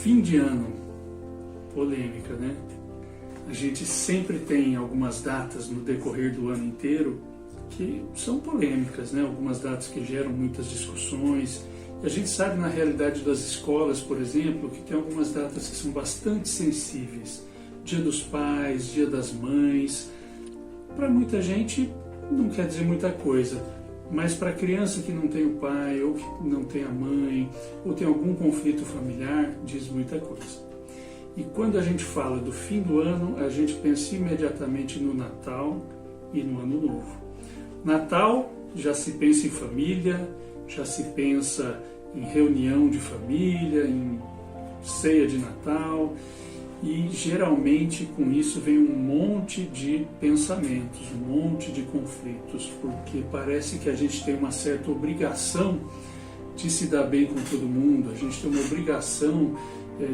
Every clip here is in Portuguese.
Fim de ano, polêmica, né? A gente sempre tem algumas datas no decorrer do ano inteiro que são polêmicas, né? Algumas datas que geram muitas discussões. E a gente sabe na realidade das escolas, por exemplo, que tem algumas datas que são bastante sensíveis. Dia dos Pais, Dia das Mães. Para muita gente não quer dizer muita coisa, mas para a criança que não tem o pai, ou que não tem a mãe, ou tem algum conflito familiar, diz muita coisa. E quando a gente fala do fim do ano, a gente pensa imediatamente no Natal e no Ano Novo. Natal, já se pensa em família, já se pensa em reunião de família, em ceia de Natal, e geralmente com isso vem um monte de pensamentos, um monte de conflitos, porque parece que a gente tem uma certa obrigação de se dar bem com todo mundo, a gente tem uma obrigação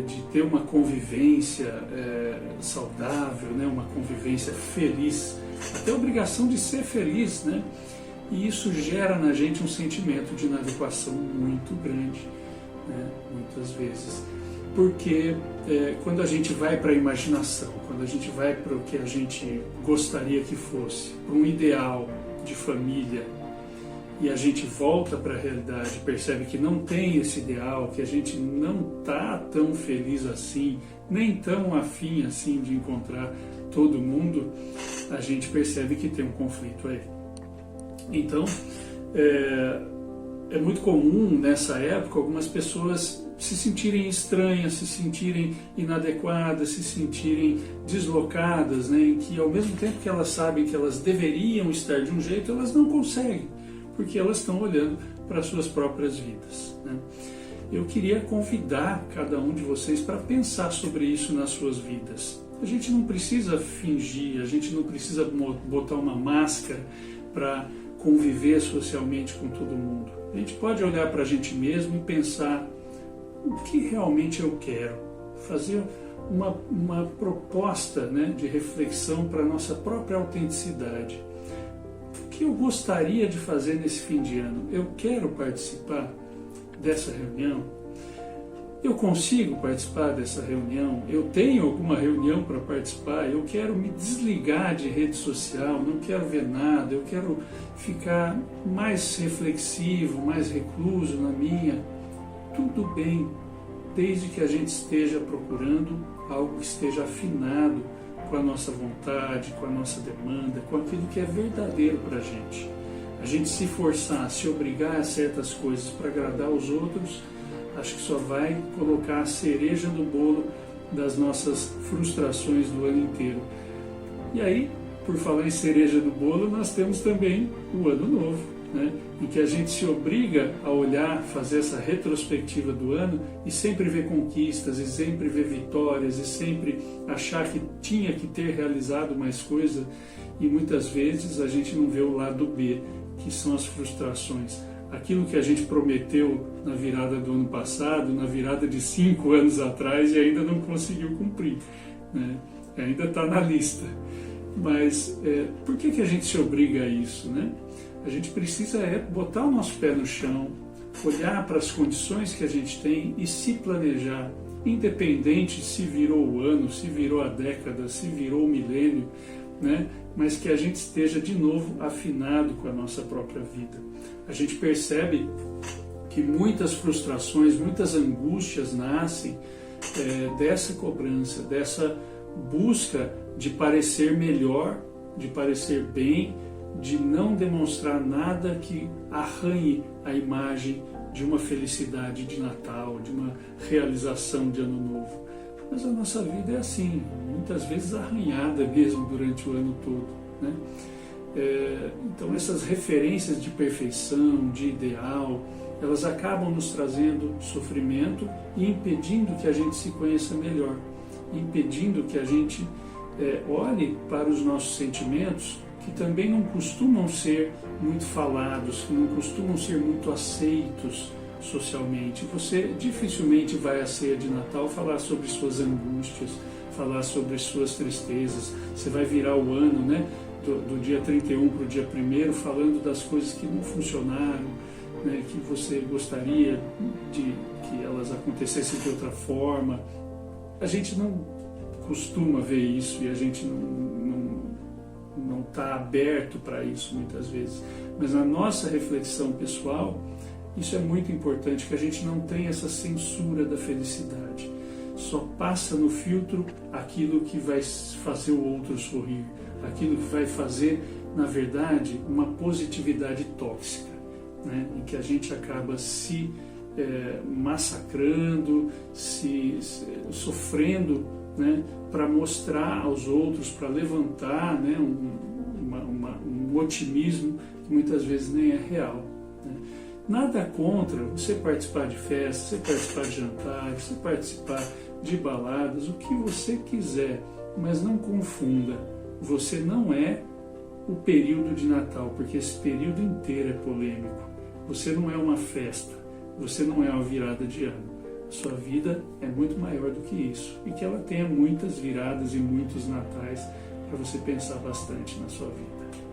de ter uma convivência saudável, né? Uma convivência feliz, até a obrigação de ser feliz, né? E isso gera na gente um sentimento de inadequação muito grande, né? Muitas vezes. Porque quando a gente vai para a imaginação, quando a gente vai para o que a gente gostaria que fosse, para um ideal de família, e a gente volta para a realidade, percebe que não tem esse ideal, que a gente não está tão feliz assim, nem tão afim assim de encontrar todo mundo, a gente percebe que tem um conflito aí. Então, é muito comum nessa época algumas pessoas se sentirem estranhas, se sentirem inadequadas, se sentirem deslocadas, né, em que ao mesmo tempo que elas sabem que elas deveriam estar de um jeito, elas não conseguem, porque elas estão olhando para as suas próprias vidas, né? Eu queria convidar cada um de vocês para pensar sobre isso nas suas vidas. A gente não precisa fingir, a gente não precisa botar uma máscara para conviver socialmente com todo mundo. A gente pode olhar para a gente mesmo e pensar o que realmente eu quero, fazer uma proposta, né, de reflexão para a nossa própria autenticidade. O que eu gostaria de fazer nesse fim de ano? Eu quero participar dessa reunião? Eu consigo participar dessa reunião? Eu tenho alguma reunião para participar? Eu quero me desligar de rede social, não quero ver nada, eu quero ficar mais reflexivo, mais recluso na minha. Tudo bem, desde que a gente esteja procurando algo que esteja afinado com a nossa vontade, com a nossa demanda, com aquilo que é verdadeiro para a gente. A gente se forçar, se obrigar a certas coisas para agradar os outros, acho que só vai colocar a cereja no bolo das nossas frustrações do ano inteiro. E aí, por falar em cereja do bolo, nós temos também o Ano Novo, né? Em que a gente se obriga a olhar, fazer essa retrospectiva do ano e sempre ver conquistas, e sempre ver vitórias, e sempre achar que tinha que ter realizado mais coisa, e muitas vezes a gente não vê o lado B, que são as frustrações. Aquilo que a gente prometeu na virada do ano passado, na virada de 5 anos atrás, e ainda não conseguiu cumprir, né? Ainda está na lista. Mas por que a gente se obriga a isso, né? A gente precisa botar o nosso pé no chão, olhar para as condições que a gente tem e se planejar, independente se virou o ano, se virou a década, se virou o milênio, né? Mas que a gente esteja de novo afinado com a nossa própria vida. A gente percebe que muitas frustrações, muitas angústias nascem dessa cobrança, dessa busca de parecer melhor, de parecer bem, de não demonstrar nada que arranhe a imagem de uma felicidade de Natal, de uma realização de Ano Novo. Mas a nossa vida é assim, muitas vezes arranhada mesmo durante o ano todo, né? Então essas referências de perfeição, de ideal, elas acabam nos trazendo sofrimento e impedindo que a gente se conheça melhor, impedindo que a gente olhe para os nossos sentimentos, que também não costumam ser muito falados, que não costumam ser muito aceitos socialmente. Você dificilmente vai à ceia de Natal falar sobre suas angústias, falar sobre suas tristezas. Você vai virar o ano, né, do dia 31 para o dia 1º falando das coisas que não funcionaram, né, que você gostaria de que elas acontecessem de outra forma. A gente não costuma ver isso e a gente não está aberto para isso muitas vezes. Mas na nossa reflexão pessoal, isso é muito importante, que a gente não tenha essa censura da felicidade. Só passa no filtro aquilo que vai fazer o outro sorrir, aquilo que vai fazer, na verdade, uma positividade tóxica, né? Em que a gente acaba se massacrando, sofrendo, né? Para mostrar aos outros, para levantar, né? um otimismo que muitas vezes nem é real, né? Nada contra você participar de festas, você participar de jantares, você participar de baladas, o que você quiser, mas não confunda, você não é o período de Natal, porque esse período inteiro é polêmico. Você não é uma festa, você não é uma virada de ano. A sua vida é muito maior do que isso, e que ela tenha muitas viradas e muitos natais para você pensar bastante na sua vida.